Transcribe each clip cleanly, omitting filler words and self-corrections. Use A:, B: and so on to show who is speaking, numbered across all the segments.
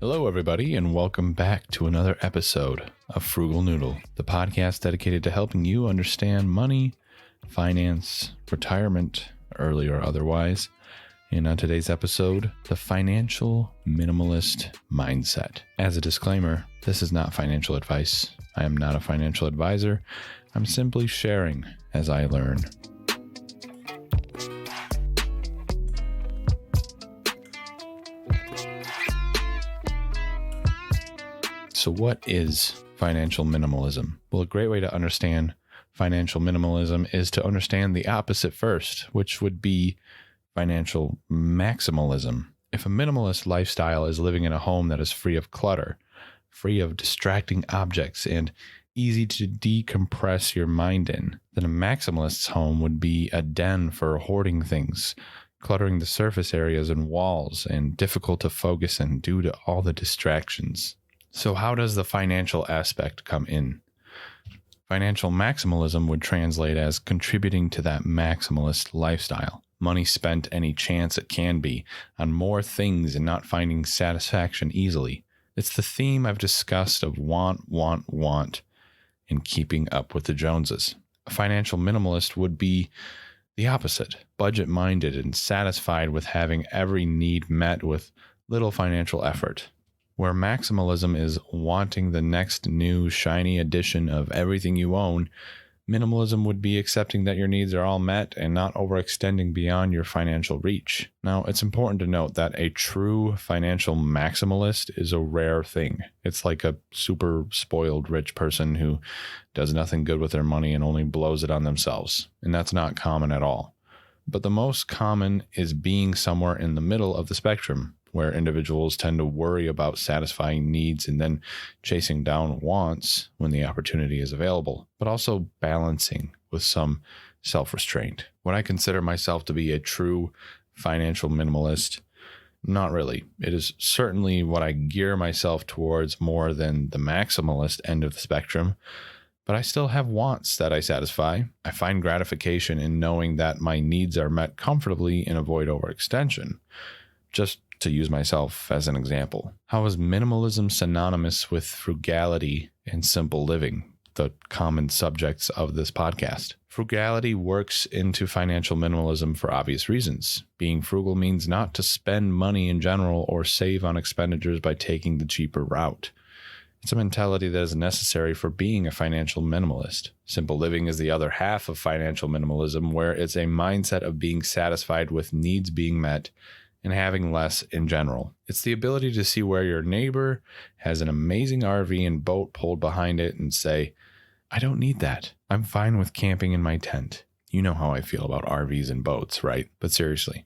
A: Hello, everybody, and welcome back to another episode of Frugal Noodle, the podcast dedicated to helping you understand money, finance, retirement, early or otherwise. And on today's episode, the financial minimalist mindset. As a disclaimer, this is not financial advice. I am not a financial advisor. I'm simply sharing as I learn. So what is financial minimalism? Well, a great way to understand financial minimalism is to understand the opposite first, which would be financial maximalism. If a minimalist lifestyle is living in a home that is free of clutter, free of distracting objects, and easy to decompress your mind in, then a maximalist's home would be a den for hoarding things, cluttering the surface areas and walls, and difficult to focus in due to all the distractions. So how does the financial aspect come in? Financial maximalism would translate as contributing to that maximalist lifestyle. Money spent any chance it can be on more things and not finding satisfaction easily. It's the theme I've discussed of want, and keeping up with the Joneses. A financial minimalist would be the opposite, budget-minded and satisfied with having every need met with little financial effort. Where maximalism is wanting the next new shiny addition of everything you own, minimalism would be accepting that your needs are all met and not overextending beyond your financial reach. Now, it's important to note that a true financial maximalist is a rare thing. It's like a super spoiled rich person who does nothing good with their money and only blows it on themselves. And that's not common at all. But the most common is being somewhere in the middle of the spectrum, where individuals tend to worry about satisfying needs and then chasing down wants when the opportunity is available, but also balancing with some self-restraint. Would I consider myself to be a true financial minimalist? Not really. It is certainly what I gear myself towards more than the maximalist end of the spectrum, but I still have wants that I satisfy. I find gratification in knowing that my needs are met comfortably and avoid overextension. Just to use myself as an example. How is minimalism synonymous with frugality and simple living, the common subjects of this podcast? Frugality works into financial minimalism for obvious reasons. Being frugal means not to spend money in general or save on expenditures by taking the cheaper route. It's a mentality that is necessary for being a financial minimalist. Simple living is the other half of financial minimalism, where it's a mindset of being satisfied with needs being met and having less in general. It's the ability to see where your neighbor has an amazing RV and boat pulled behind it and say, I don't need that. I'm fine with camping in my tent. You know how I feel about RVs and boats, right? But seriously,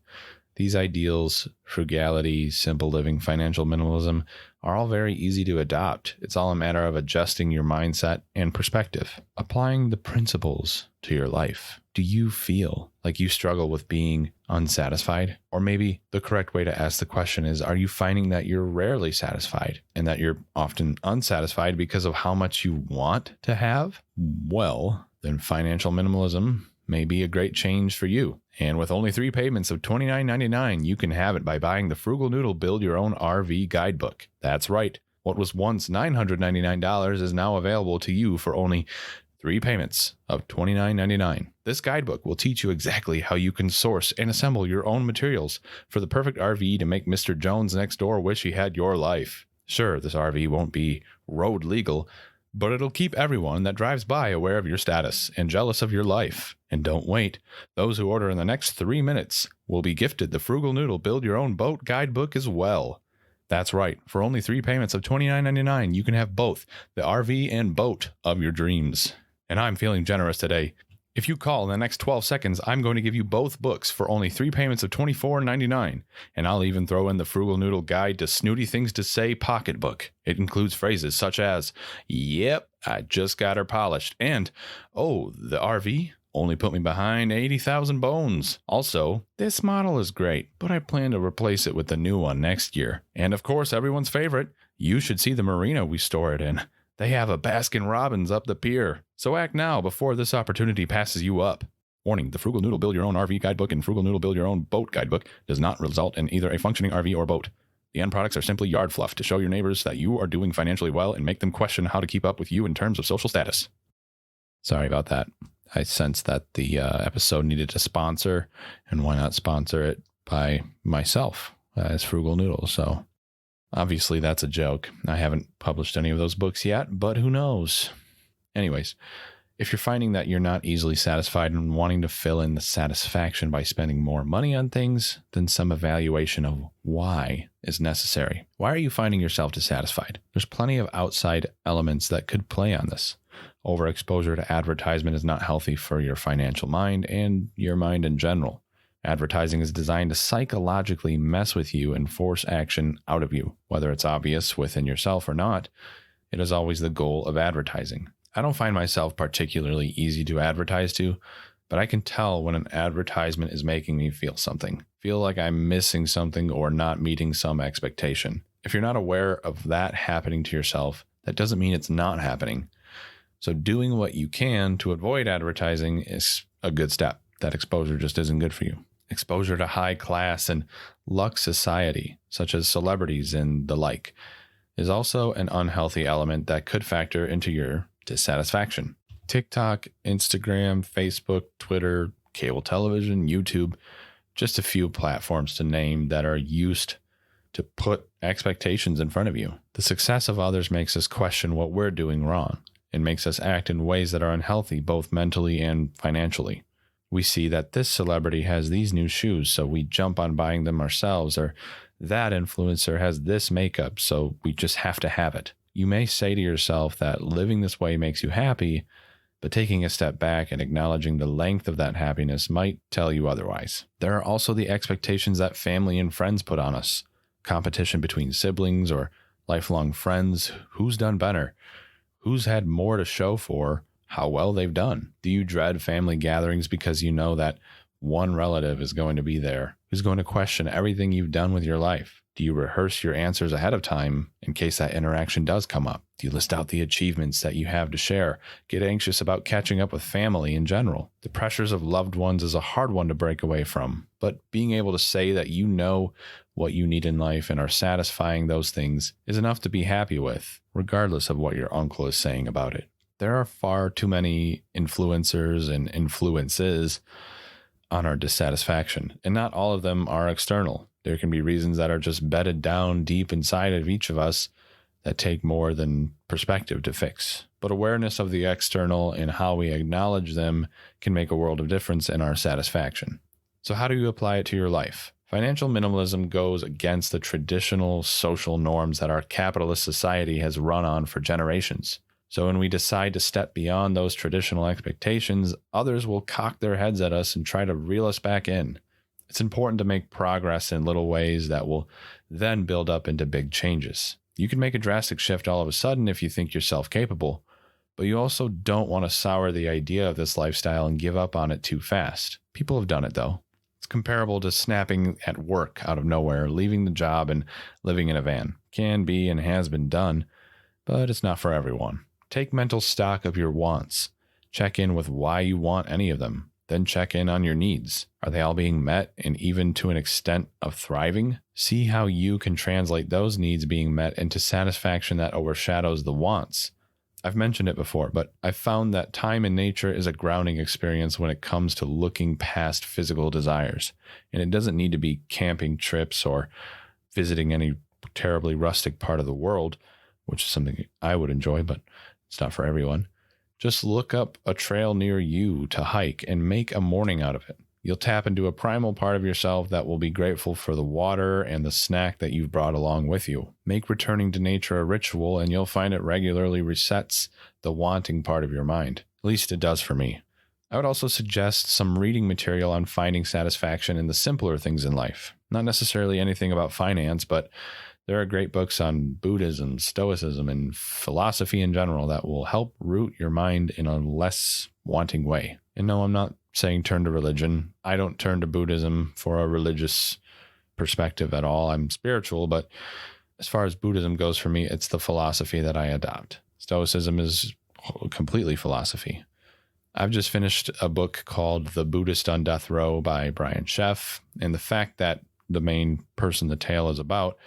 A: these ideals, frugality, simple living, financial minimalism, are all very easy to adopt. It's all a matter of adjusting your mindset and perspective, applying the principles to your life. Do you feel like you struggle with being unsatisfied? Or maybe the correct way to ask the question is, are you finding that you're rarely satisfied and that you're often unsatisfied because of how much you want to have? Well, then financial minimalism may be a great change for you. And with only 3 payments of $29.99, you can have it by buying the Frugal Noodle Build Your Own RV Guidebook. That's right. What was once $999 is now available to you for only 3 payments of $29.99. This guidebook will teach you exactly how you can source and assemble your own materials for the perfect RV to make Mr. Jones next door wish he had your life. Sure, this RV won't be road legal, but it'll keep everyone that drives by aware of your status and jealous of your life. And don't wait. Those who order in the next 3 minutes will be gifted the Frugal Noodle Build Your Own Boat Guidebook as well. That's right. For only 3 payments of $29.99, you can have both the RV and boat of your dreams. And I'm feeling generous today. If you call in the next 12 seconds, I'm going to give you both books for only 3 payments of $24.99. And I'll even throw in the Frugal Noodle Guide to Snooty Things to Say pocketbook. It includes phrases such as, yep, I just got her polished. And, oh, the RV only put me behind 80,000 bones. Also, this model is great, but I plan to replace it with the new one next year. And of course, everyone's favorite, you should see the marina we store it in. They have a Baskin-Robbins up the pier. So act now before this opportunity passes you up. Warning, the Frugal Noodle Build Your Own RV Guidebook and Frugal Noodle Build Your Own Boat Guidebook does not result in either a functioning RV or boat. The end products are simply yard fluff to show your neighbors that you are doing financially well and make them question how to keep up with you in terms of social status. Sorry about that. I sensed that the episode needed a sponsor, and why not sponsor it by myself as Frugal Noodle? So obviously that's a joke. I haven't published any of those books yet, but who knows? Anyways, if you're finding that you're not easily satisfied and wanting to fill in the satisfaction by spending more money on things, then some evaluation of why is necessary. Why are you finding yourself dissatisfied? There's plenty of outside elements that could play on this. Overexposure to advertisement is not healthy for your financial mind and your mind in general. Advertising is designed to psychologically mess with you and force action out of you. Whether it's obvious within yourself or not, it is always the goal of advertising. I don't find myself particularly easy to advertise to, but I can tell when an advertisement is making me feel something. Feel like I'm missing something or not meeting some expectation. If you're not aware of that happening to yourself, that doesn't mean it's not happening. So doing what you can to avoid advertising is a good step. That exposure just isn't good for you. Exposure to high class and luxe society, such as celebrities and the like, is also an unhealthy element that could factor into your dissatisfaction. TikTok, Instagram, Facebook, Twitter, cable television, YouTube, just a few platforms to name that are used to put expectations in front of you. The success of others makes us question what we're doing wrong and makes us act in ways that are unhealthy, both mentally and financially. We see that this celebrity has these new shoes, so we jump on buying them ourselves, or that influencer has this makeup, so we just have to have it. You may say to yourself that living this way makes you happy, but taking a step back and acknowledging the length of that happiness might tell you otherwise. There are also the expectations that family and friends put on us. Competition between siblings or lifelong friends. Who's done better? Who's had more to show for how well they've done? Do you dread family gatherings because you know that one relative is going to be there who's going to question everything you've done with your life? Do you rehearse your answers ahead of time in case that interaction does come up? Do you list out the achievements that you have to share? Get anxious about catching up with family in general. The pressures of loved ones is a hard one to break away from, but being able to say that you know what you need in life and are satisfying those things is enough to be happy with, regardless of what your uncle is saying about it. There are far too many influencers and influences on our dissatisfaction, and not all of them are external. There can be reasons that are just bedded down deep inside of each of us that take more than perspective to fix. But awareness of the external and how we acknowledge them can make a world of difference in our satisfaction. So how do you apply it to your life? Financial minimalism goes against the traditional social norms that our capitalist society has run on for generations. So when we decide to step beyond those traditional expectations, others will cock their heads at us and try to reel us back in. It's important to make progress in little ways that will then build up into big changes. You can make a drastic shift all of a sudden if you think you're self-capable, but you also don't want to sour the idea of this lifestyle and give up on it too fast. People have done it though. It's comparable to snapping at work out of nowhere, leaving the job and living in a van. Can be and has been done, but it's not for everyone. Take mental stock of your wants. Check in with why you want any of them. Then check in on your needs. Are they all being met, and even to an extent of thriving? See how you can translate those needs being met into satisfaction that overshadows the wants. I've mentioned it before, but I've found that time in nature is a grounding experience when it comes to looking past physical desires. And it doesn't need to be camping trips or visiting any terribly rustic part of the world, which is something I would enjoy, but it's not for everyone. Just look up a trail near you to hike and make a morning out of it. You'll tap into a primal part of yourself that will be grateful for the water and the snack that you've brought along with you. Make returning to nature a ritual, and you'll find it regularly resets the wanting part of your mind. At least it does for me. I would also suggest some reading material on finding satisfaction in the simpler things in life. Not necessarily anything about finance, but there are great books on Buddhism, Stoicism, and philosophy in general that will help root your mind in a less wanting way. And no, I'm not saying turn to religion. I don't turn to Buddhism for a religious perspective at all. I'm spiritual, but as far as Buddhism goes for me, it's the philosophy that I adopt. Stoicism is completely philosophy. I've just finished a book called The Buddhist on Death Row by Sheff, and the fact that the main person the tale is about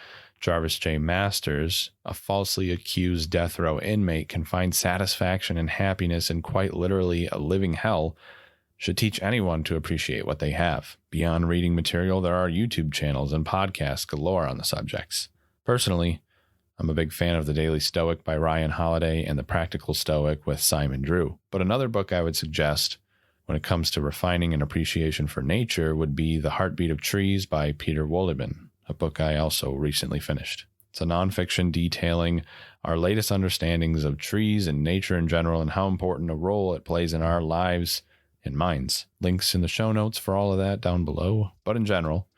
A: Jarvis J. Masters, a falsely accused death row inmate, can find satisfaction and happiness in quite literally a living hell, should teach anyone to appreciate what they have. Beyond reading material, there are YouTube channels and podcasts galore on the subjects. Personally, I'm a big fan of The Daily Stoic by Ryan Holiday and The Practical Stoic with Simon Drew. But another book I would suggest when it comes to refining an appreciation for nature would be The Heartbeat of Trees by Peter Wohlleben, a book I also recently finished. It's a nonfiction detailing our latest understandings of trees and nature in general and how important a role it plays in our lives and minds. Links in the show notes for all of that down below. But in general,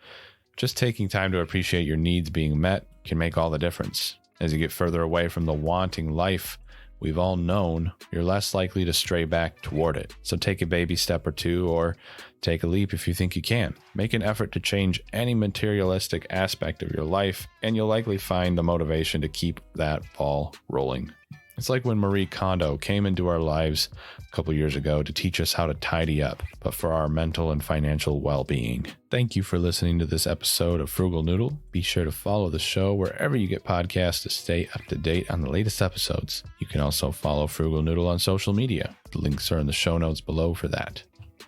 A: just taking time to appreciate your needs being met can make all the difference. As you get further away from the wanting life we've all known, you're less likely to stray back toward it. So take a baby step or two, or take a leap if you think you can. Make an effort to change any materialistic aspect of your life, and you'll likely find the motivation to keep that ball rolling. It's like when Marie Kondo came into our lives a couple years ago to teach us how to tidy up, but for our mental and financial well-being. Thank you for listening to this episode of Frugal Noodle. Be sure to follow the show wherever you get podcasts to stay up to date on the latest episodes. You can also follow Frugal Noodle on social media. The links are in the show notes below for that.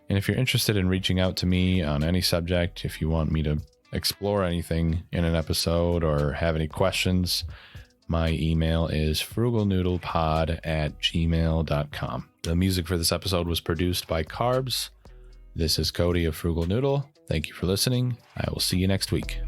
A: And if you're interested in reaching out to me on any subject, if you want me to explore anything in an episode or have any questions, my email is frugalnoodlepod@gmail.com. The music for this episode was produced by CARBS. This is Cody of Frugal Noodle. Thank you for listening. I will see you next week.